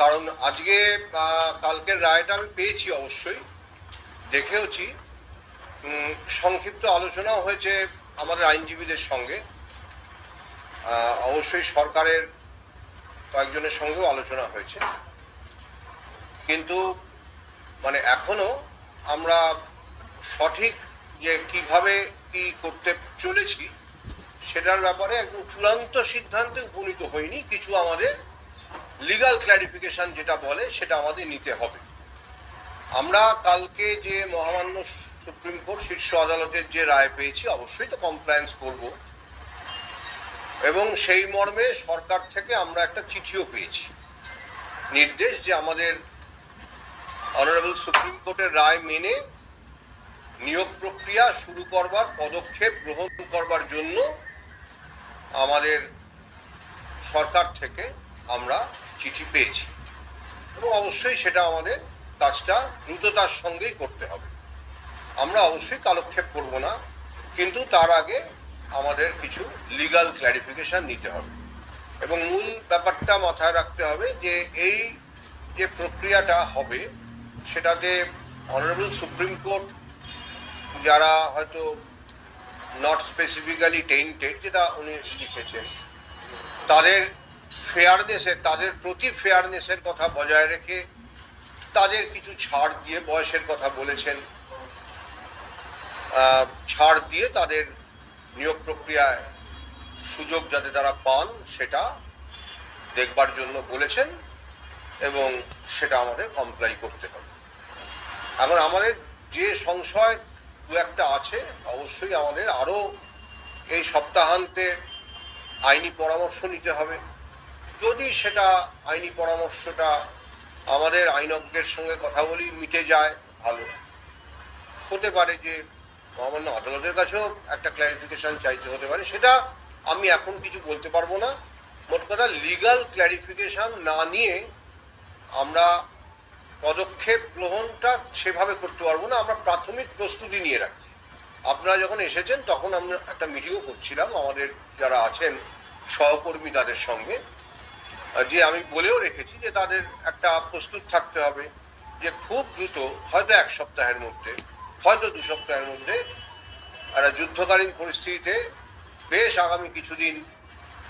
কারণ আজকে কালকের রায়টা আমি পেয়েছি, অবশ্যই দেখেওছি। সংক্ষিপ্ত আলোচনাও হয়েছে আমাদের আইনজীবীদের সঙ্গে, অবশ্যই সরকারের কয়েকজনের সঙ্গেও আলোচনা হয়েছে, কিন্তু মানে এখনো আমরা সঠিক যে কিভাবে কি করতে চলেছি সেটার ব্যাপারে একদম চূড়ান্ত সিদ্ধান্তে উপনীত হয়নি। কিছু আমাদের লিগাল ক্ল্যারিফিকেশন যেটা বলে সেটা আমাদের নিতে হবে। আমরা কালকে যে মহামান্য সুপ্রিম কোর্ট শীর্ষ আদালতের যে রায় পেয়েছি, অবশ্যই তো কমপ্লায়েন্স করব, এবং সেই মর্মে সরকার থেকে আমরা একটা চিঠিও পেয়েছি, নির্দেশ যে আমাদের অনারেবল সুপ্রিম কোর্টের রায় মেনে নিয়োগ প্রক্রিয়া শুরু করবার পদক্ষেপ গ্রহণ করবার জন্য আমাদের সরকার থেকে আমরা চিঠি পেয়েছি, এবং অবশ্যই সেটা আমাদের কাজটা দ্রুততার সঙ্গেই করতে হবে। আমরা অবশ্যই কালক্ষেপ করব না, কিন্তু তার আগে আমাদের কিছু লিগাল ক্ল্যারিফিকেশন নিতে হবে, এবং মূল ব্যাপারটা মাথায় রাখতে হবে যে এই যে প্রক্রিয়াটা হবে সেটাতে অনারেবল সুপ্রিম কোর্ট যারা হয়তো নট স্পেসিফিক্যালি টেইন্টেড, যেটা উনি লিখেছেন, তাদের ফেয়ারনেসের, তাদের প্রতি ফেয়ারনেসের কথা বজায় রেখে তাদের কিছু ছাড় দিয়ে, বয়সের কথা বলেছেন, ছাড় দিয়ে তাদের নিয়োগ প্রক্রিয়ায় সুযোগ যাতে তারা পান সেটা দেখবার জন্য বলেছেন, এবং সেটা আমাদের কমপ্লাই করতে হবে। এখন আমাদের যে সংশয় দু একটা আছে, অবশ্যই আমাদের আরও এই সপ্তাহান্তে আইনি পরামর্শ নিতে হবে। যদি সেটা আইনি পরামর্শটা আমাদের আইনজ্ঞের সঙ্গে কথা বলি মিটে যায়, ভালো হতে পারে যে মহামান্য আদালতের কাছেও একটা ক্ল্যারিফিকেশন চাইতে হতে পারে, সেটা আমি এখন কিছু বলতে পারবো না। মোট কথা লিগাল ক্ল্যারিফিকেশন না নিয়ে আমরা পদক্ষেপ গ্রহণটা সেভাবে করতে পারবো না। আমরা প্রাথমিক প্রস্তুতি নিয়ে রাখছি। আপনারা যখন এসেছেন তখন আমরা একটা মিটিংও করছিলাম আমাদের যারা আছেন সহকর্মী তাদের সঙ্গে, যে আমি বলেও রেখেছি যে তাদের একটা প্রস্তুত থাকতে হবে যে খুব দ্রুত, হয়তো এক সপ্তাহের মধ্যে, হয়তো 2 সপ্তাহের মধ্যে একটা যুদ্ধকালীন পরিস্থিতিতে বেশ আগামী কিছুদিন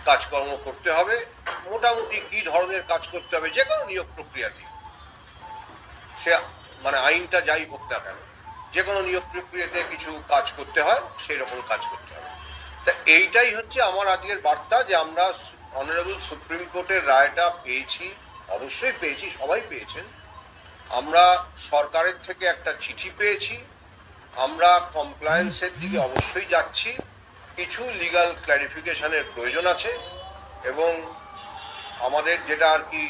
কাজকর্ম করতে হবে। মোটামুটি কি ধরনের কাজ করতে হবে, যে কোনো নিয়োগ প্রক্রিয়াতে, সে মানে আইনটা যাই হোক না কেন, যে কোনো নিয়োগ প্রক্রিয়াতে কিছু কাজ করতে হয়, সেই রকম কাজ করতে হবে। তা এইটাই হচ্ছে আমার আজকের বার্তা, যে আমরা অনারেবল সুপ্রিম কোর্টের রায়টা পেয়েছি, অবশ্যই পেয়েছি, সবাই পেয়েছেন। আমরা সরকারের থেকে একটা চিঠি পেয়েছি, আমরা কমপ্লায়েন্সের দিকে অবশ্যই যাচ্ছি। কিছু লিগাল ক্ল্যারিফিকেশনের প্রয়োজন আছে, এবং আমাদের যেটা আর কি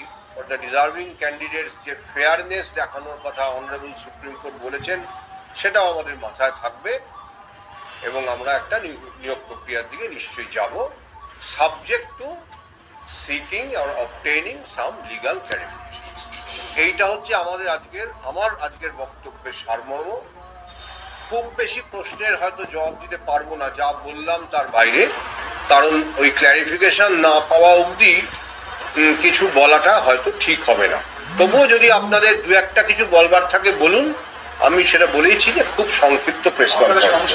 দ্য ডিজার্ভিং ক্যান্ডিডেটস যে ফেয়ারনেস দেখানোর কথা অনারেবল সুপ্রিম কোর্ট বলেছেন, সেটাও আমাদের মাথায় থাকবে, এবং আমরা একটা নিয়োগ প্রক্রিয়ার দিকে নিশ্চয়ই যাব, subject to seeking or obtaining some legal clarification. এইটা হচ্ছে আমার আজকের বক্তব্যের সারমর্ম। খুব বেশি প্রশ্নের হয়তো জবাব দিতে পারবো না, যা বললাম তার বাইরে, কারণ ওই ক্ল্যারিফিকেশন না পাওয়া অবধি কিছু বলাটা হয়তো ঠিক হবে না। তবুও যদি আপনাদের দু একটা কিছু বলবার থাকে বলুন, আমি সেটা বলেইছি যে খুব সংক্ষিপ্ত প্রেস কনফারেন্স।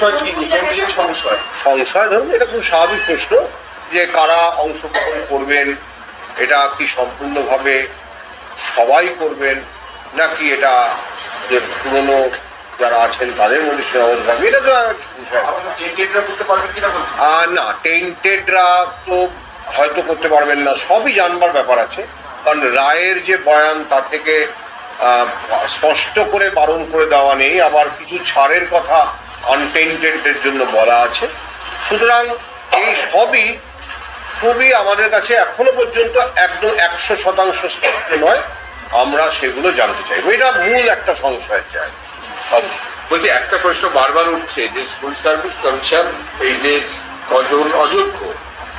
সংশয় ধরুন, এটা খুব স্বাভাবিক প্রশ্ন যে কারা অংশগ্রহণ করবেন, এটা কি সম্পূর্ণভাবে সবাই করবেন, নাকি এটা যে পুরনো যারা আছেন তাদের মধ্যে সীমাবদ্ধ থাকবে, এটা তো না, টেন্টেডরা তো হয়তো করতে পারবেন না, সবই জানবার ব্যাপার আছে। কারণ রায়ের যে বয়ান তা থেকে স্পষ্ট করে বারণ করে দেওয়া নেই, আবার কিছু ছাড়ের কথা আনটেন্টেডদের জন্য বলা আছে। সুতরাং এই সবই খুবই আমাদের কাছে এখনো পর্যন্ত একদম 100% স্পষ্ট নয়, আমরা সেগুলো জানতে চাইবো। এটা মূল একটা সংশয়ের জায়গা। বলছি, একটা প্রশ্ন বারবার উঠছে যে স্কুল সার্ভিস কমিশন এই যে কজন অযোগ্য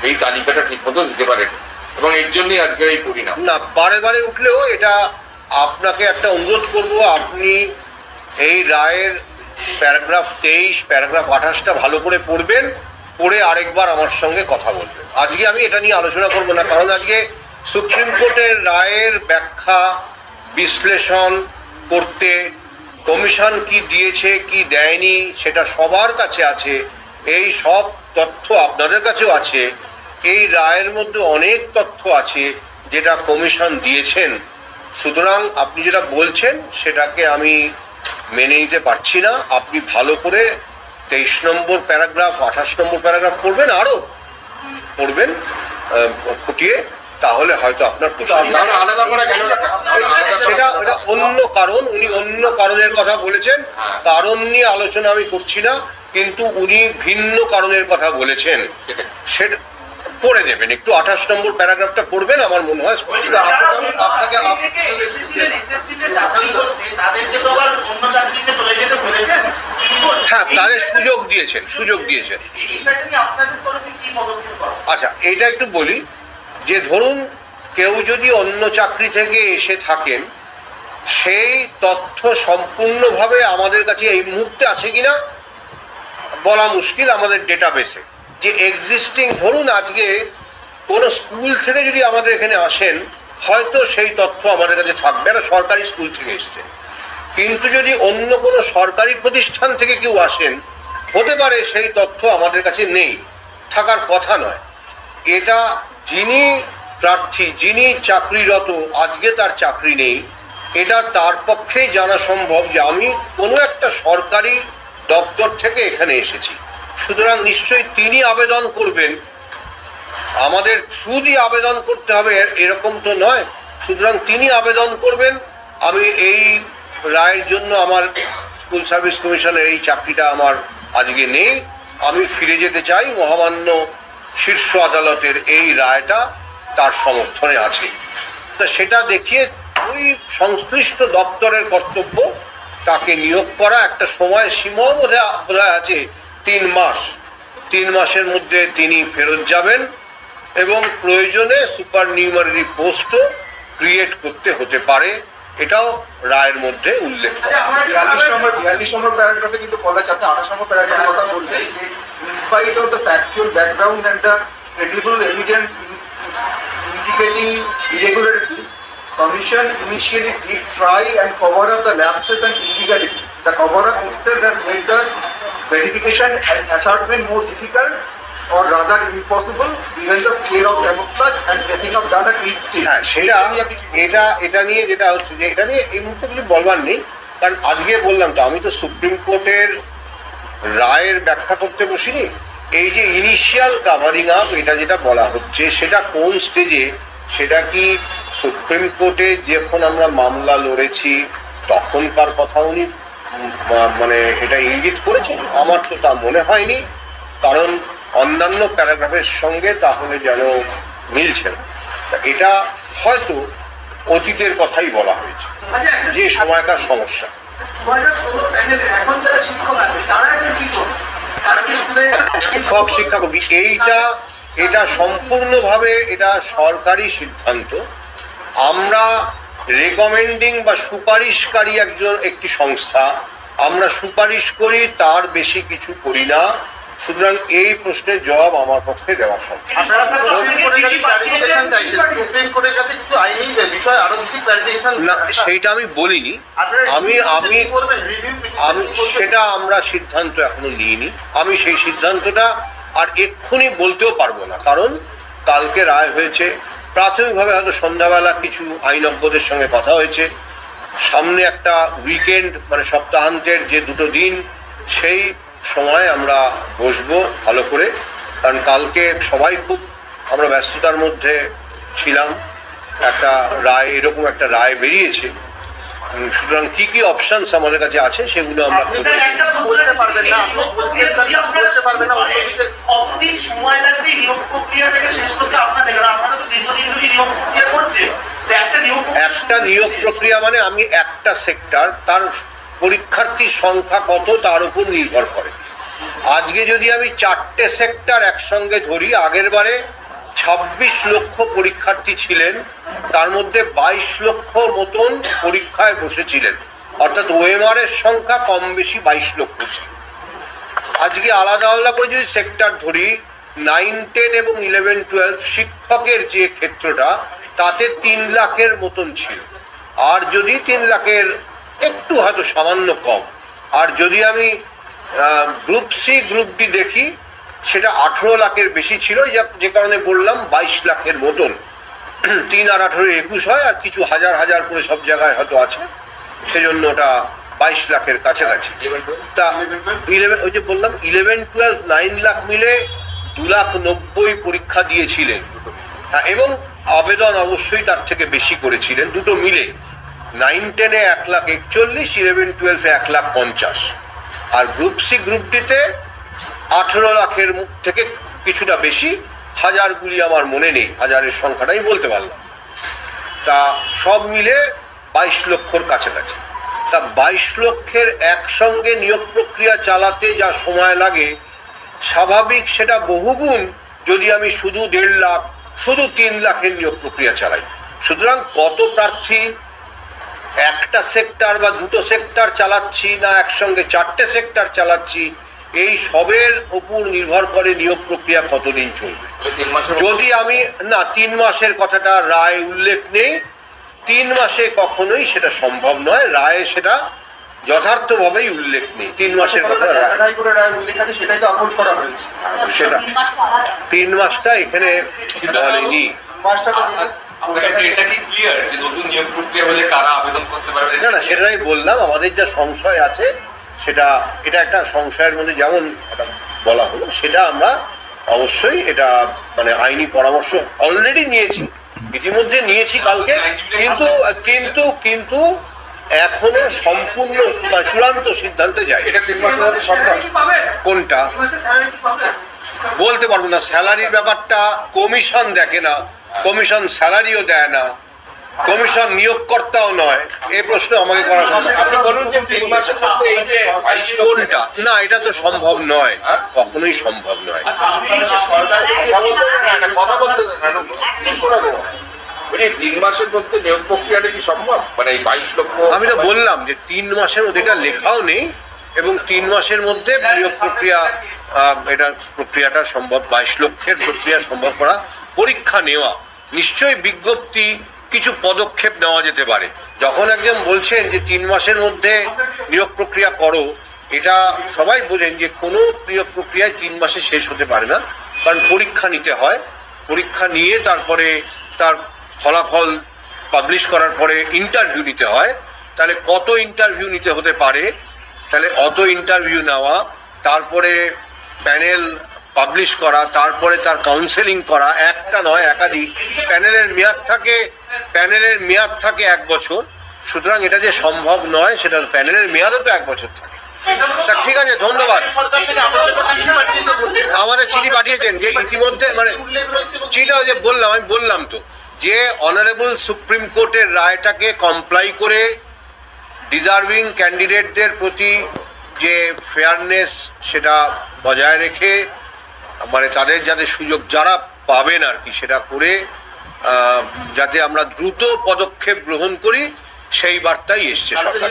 এই তালিকাটা ঠিক মতো দিতে পারেন, এবং এর জন্যই আজকের এই পরিণাম। না, বারে বারে উঠলেও এটা আপনাকে একটা অনুরোধ করব, আপনি এই রায়ের প্যারাগ্রাফ 23, প্যারাগ্রাফ 28টা ভালো করে পড়বেন, পড়ে আরেকবার আমার সঙ্গে কথা বলবেন। আজকে আমি এটা নিয়ে আলোচনা করব না, কারণ আজকে সুপ্রিম কোর্টের রায়ের ব্যাখ্যা বিশ্লেষণ করতে কমিশন কি দিয়েছে কি দেয়নি সেটা সবার কাছে আছে, এই সব তথ্য আপনাদের কাছেও আছে। এই রায়ের মধ্যে অনেক তথ্য আছে যেটা কমিশন দিয়েছেন। সুতরাং আপনি যেটা বলছেন সেটাকে আমি মেনে নিতে পারছি না। আপনি ভালো করে 23 নম্বর প্যারাগ্রাফ 28 নম্বর প্যারাগ্রাফ পড়বেন, আরো পড়বেন ফুটিয়ে, তাহলে হয়তো আপনার প্রশ্ন আলাদা করা গেল না। সেটা ওটা অন্য কারণ, উনি অন্য কারণের কথা বলেছেন, কারণ নিয়ে আলোচনা আমি করছি না, কিন্তু উনি ভিন্ন কারণের কথা বলেছেন। সেটা পড়ে নেবেন, একটু 28 নম্বর প্যারাগ্রাফটা পড়বেন, আমার মনে হয় হ্যাঁ তাদের সুযোগ দিয়েছেন। আচ্ছা এটা একটু বলি যে ধরুন কেউ যদি অন্য চাকরি থেকে এসে থাকেন, সেই তথ্য সম্পূর্ণভাবে আমাদের কাছে এই মুহূর্তে আছে কিনা বলা মুশকিল। আমাদের ডেটাবেসে যে এক্সিস্টিং, ধরুন আজকে কোনো স্কুল থেকে যদি আমাদের এখানে আসেন, হয়তো সেই তথ্য আমাদের কাছে থাকবে, একটা সরকারি স্কুল থেকে এসেছেন। কিন্তু যদি অন্য কোনো সরকারি প্রতিষ্ঠান থেকে কেউ আসেন, হতে পারে সেই তথ্য আমাদের কাছে নেই, থাকার কথা নয়। এটা যিনি প্রার্থী, যিনি চাকরিরত, আজকে তার চাকরি নেই, এটা তার পক্ষেই জানা সম্ভব যে আমি কোনো একটা সরকারি দপ্তর থেকে এখানে এসেছি। সুতরাং নিশ্চয়ই তিনি আবেদন করবেন, আমাদের থ্রু দিয়ে আবেদন করতে হবে এরকম তো নয়। সুতরাং তিনি আবেদন করবেন, আমি এই রায়ের জন্য আমার স্কুল সার্ভিস কমিশনের এই চাকরিটা আমার আজকে নেই, আমি ফিরে যেতে চাই, মহামান্য শীর্ষ আদালতের এই রায়টা তার সমর্থনে আছে। তা সেটা দেখিয়ে ওই সংশ্লিষ্ট দপ্তরের কর্তব্য তাকে নিয়োগ করা, একটা সময় সীমাও বোধহয় আছে 3 মাস। 3 মাসের মধ্যে তিনি ফেরত যাবেন এবং প্রয়োজনে সুপার নিউমারি পোস্টও ক্রিয়েট করতে হতে পারে, এটাও রায়ের মধ্যে উল্লেখ করা। 42 নম্বর প্যারাগ্রাফে কিন্তু বলা আছে, আপনি 28 নম্বর প্যারাগ্রাফের কথা বললেন যে in spite of the factual background and the credible evidence indicating irregularities, Commission initially did try and cover up the lapses and illegalities. The cover up itself has made the verification and ascertainment more difficult, or rather impossible, given the scale of camouflage and dressing up done at each stage. হ্যাঁ সেটা এটা নিয়ে যেটা হচ্ছে যে এটা নিয়ে এই মুহূর্তে কিছু বলবার নেই, কারণ আজকে বললাম তো আমি তো সুপ্রিম কোর্টের রায়ের ব্যাখ্যা করতে বসিনি। এই যে ইনিশিয়াল কাভারিং আপ, এটা যেটা বলা হচ্ছে সেটা কোন স্টেজে, সেটা কি সুপ্রিম কোর্টে যখন আমরা মামলা লড়েছি তখনকার কথা উনি মানে এটা ইঙ্গিত করেছেন? আমার তো তা মনে হয়নি, কারণ অন্যান্য প্যারাগ্রাফের সঙ্গে তাহলে যেন মিলছে না। এটা হয়তো অতীতের কথাই বলা হয়েছে, যে সময়কার সমস্যা। শিক্ষক শিক্ষাকর্মী এটা সম্পূর্ণভাবে এটা সরকারি সিদ্ধান্ত। আমরা রেকমেন্ডিং বা সুপারিশকারী একটি সংস্থা, আমরা সুপারিশ করি, তার বেশি কিছু করি না। সুতরাং এই প্রশ্নের জবাব আমার পক্ষে দেওয়া সম্ভব। না সেইটা আমি বলিনি, আমি সেটা আমরা সিদ্ধান্ত এখনো নিইনি। আমি সেই সিদ্ধান্তটা আর এক্ষুনি বলতেও পারবো না, কারণ কালকে রায় হয়েছে। প্রাথমিকভাবে হয়তো সন্ধ্যাবেলা কিছু আইনজ্ঞদের সঙ্গে কথা হয়েছে, সামনে একটা উইকেন্ড মানে সপ্তাহান্তের যে 2 দিন, সেই সময় আমরা বসবো ভালো করে, কারণ কালকে সবাই খুব আমরা ব্যস্ততার মধ্যে ছিলাম। একটা রায়, এরকম একটা রায় বেরিয়েছে, সুতরাং কি কি অপশনস আমাদের কাছে আছে সেগুলো আমরা বলতে পারবেন না, বলতে পারবেন না। কতদিন সময় লাগবে নিয়োগ প্রক্রিয়াটাকে শেষ করতে আপনাদের? আপনারা তো দীর্ঘদিন ধরে নিয়োগ প্রক্রিয়া করছে। একটা নিয়োগ প্রক্রিয়া মানে আমি একটা সেক্টর, তার পরীক্ষার্থীর সংখ্যা কত তার উপর নির্ভর করে। আজকে যদি আমি 4টে সেক্টর একসঙ্গে ধরি, আগের বারে 26 লক্ষ পরীক্ষার্থী ছিলেন, তার মধ্যে 22 লক্ষ মতন পরীক্ষায় বসেছিলেন, অর্থাৎ ওএমআর এর সংখ্যা কম বেশি 22 লক্ষ ছিল। আজকে আলাদা আলাদা করে যদি সেক্টর ধরি, 9, 10 এবং 11, 12 শিক্ষকের যে ক্ষেত্রটা, তাতে 3 লাখের মতন ছিল। আর যদি 3 লাখের একটু হয়তো সামান্য কম, আর যদি আমি গ্রুপ সি গ্রুপ ডি দেখি সেটা 18 লাখের বেশি ছিল, যে কারণে বললাম 22 লাখের মতন। 3 আর 18 21 হয়, আর কিছু হাজার হাজার করে সব জায়গায় হয়তো আছে, সেজন্য ওটা 22 লাখের কাছাকাছি। তা 11 ওই যে বললাম 11-12 9 লাখ মিলে 2,90,000 পরীক্ষা দিয়েছিলেন। হ্যাঁ, এবং আবেদন অবশ্যই তার থেকে বেশি করেছিলেন, দুটো মিলে। 9-10-এ 1,41,000, 11-12-এ 1,50,000। আর গ্রুপ সি গ্রুপ ডিতে 18 লাখের থেকে কিছুটা বেশি, হাজারগুলি আমার মনে নেই, হাজারের সংখ্যাটাই বলতে পারলাম। তা সব মিলে 22 লক্ষর কাছাকাছি। তা 22 লক্ষের একসঙ্গে নিয়োগ প্রক্রিয়া চালাতে যা সময় লাগে, স্বাভাবিক সেটা বহুগুণ যদি আমি শুধু 1.5 লাখ, শুধু 3 লাখের নিয়োগ প্রক্রিয়া চালাই। সুতরাং কত প্রার্থী, একটা সেক্টর বা দুটো সেক্টর চালাচ্ছি না একসঙ্গে 4টে সেক্টর চালাচ্ছি, এই সবের উপর নির্ভর করে নিয়োগ প্রক্রিয়া কতদিন চলবে। যদি আমি না 3 মাসের কথাটা রায় উল্লেখ নেই, 3 মাসে কখনোই সেটা সম্ভব নয়, রায়ে সেটা যথার্থভাবেই উল্লেখ নেই। 3 মাসের কথা সেটাই তো আপলোড করা হয়েছে, সেটা 3 মাসটা এখানে বলেনি। না না, সেটাই বললাম, আমাদের যা সংশয় আছে সেটা, এটা একটা সংশয়ের মধ্যে যেমন এটা বলা হলো, সেটা আমরা অবশ্যই এটা মানে আইনি পরামর্শ অলরেডি নিয়েছি, ইতিমধ্যে নিয়েছি কালকে, কিন্তু কিন্তু কিন্তু এখনো সম্পূর্ণ চূড়ান্ত সিদ্ধান্তে যাই। কোনটা বলতে পারবো না, স্যালারির ব্যাপারটা কমিশন দেখে না, কমিশন স্যালারিও দেয় না, কমিশন নিয়োগকর্তাও নয়। এই প্রশ্ন আমাকে করা কোনটা না, এটা তো সম্ভব নয়, কখনোই সম্ভব নয়। 3 মাসের মধ্যে নিয়োগ প্রক্রিয়াটা কি সম্ভব? মানে 22 লক্ষ, আমি তো বললাম যে 3 মাসের মধ্যে, এটা লেখাও নেই, এবং 3 মাসের মধ্যে নিয়োগ প্রক্রিয়া, এটা প্রক্রিয়াটা সম্ভব, 22 লক্ষের প্রক্রিয়া সম্ভব করা। পরীক্ষা নেওয়া নিশ্চয়ই বিজ্ঞপ্তি, কিছু পদক্ষেপ নেওয়া যেতে পারে। যখন একজন বলছেন যে 3 মাসের মধ্যে নিয়োগ প্রক্রিয়া করো, এটা সবাই বোঝেন যে কোনো নিয়োগ প্রক্রিয়ায় 3 মাসে শেষ হতে পারে না, কারণ পরীক্ষা নিতে হয়, পরীক্ষা নিয়ে তারপরে তার ফলাফল পাবলিশ করার পরে ইন্টারভিউ নিতে হয়। তাহলে কত ইন্টারভিউ নিতে হতে পারে, তাহলে অত ইন্টারভিউ নেওয়া, তারপরে প্যানেল পাবলিশ করা, তারপরে তার কাউন্সেলিং করা, একটা নয় একাধিক। প্যানেলের মেয়াদ থাকে 1 বছর, সুতরাং এটা যে সম্ভব নয়, সেটা প্যানেলের মেয়াদও তো 1 বছর থাকে। তা ঠিক আছে, ধন্যবাদ। আমাদের চিঠি পাঠিয়েছেন যে ইতিমধ্যে, মানে চিঠিটা যে বললাম, আমি বললাম তো যে অনারেবল সুপ্রিম কোর্টের রায়টাকে কমপ্লাই করে ডিজার্ভিং ক্যান্ডিডেটদের প্রতি যে ফেয়ারনেস সেটা বজায় রেখে, মানে তাদের যাতে সুযোগ যারা পাবেন আর কি, সেটা করে যাতে আমরা দ্রুত পদক্ষেপ গ্রহণ করি, সেই বার্তাই এসছে সরকার।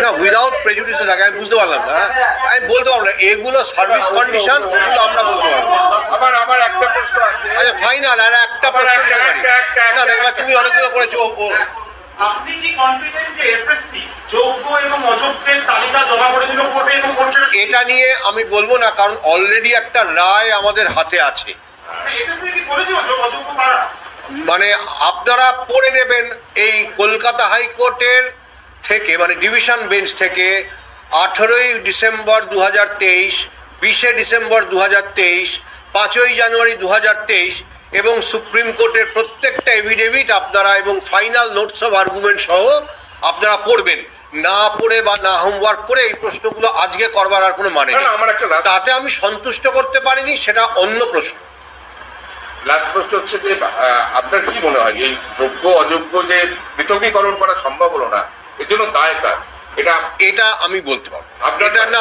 না, উইদাউট প্রেজুডিস থাকে, আমি বুঝতে পারলাম না, আমি বলতে পারবো না, এগুলো সার্ভিস কন্ডিশন, ওগুলো আমরা বলতে পারবো। আমার একটা প্রশ্ন আছে। আচ্ছা ফাইনাল, আর একটা প্রশ্ন দিতে পারি না, এবার তুমি অনেকগুলো করেছো। আপনি কি কনফিডেন্ট যে এসএসসি যোগ্য এবং অযোগ্যের তালিকা জমা করেছিল কোর্টে এবং কোর্ট সেটা? এটা নিয়ে আমি বলবো না, কারণ অলরেডি একটা রায় আমাদের হাতে আছে। এসএসসি কি বলেছিল অযোগ্য কারা? মানে আপনারা পড়ে নেবেন, এই কলকাতা হাইকোর্টের থেকে, মানে ডিভিশন বেঞ্চ থেকে 18ই ডিসেম্বর 2023, 20শে ডিসেম্বর 2023, 5ই জানুয়ারি 2023 এবং সুপ্রিম কোর্টের প্রত্যেকটা এভিডেভিট আপনারা এবং ফাইনাল নোটস অফ আর্গুমেন্ট সহ আপনারা পড়বেন। না পড়ে বা না হোমওয়ার্ক করে এই প্রশ্নগুলো আজকে করবার আর কোনো মানে নেই। তাতে আমি সন্তুষ্ট করতে পারিনি, সেটা অন্য প্রশ্ন। লাস্ট প্রশ্ন হচ্ছে যে আপনার কি মনে হয় এই যোগ্য অযোগ্য যে পৃথকীকরণ করা সম্ভব হলো না, এর জন্য দায় কার? এটা আমি বলতে পারবো আপনার না।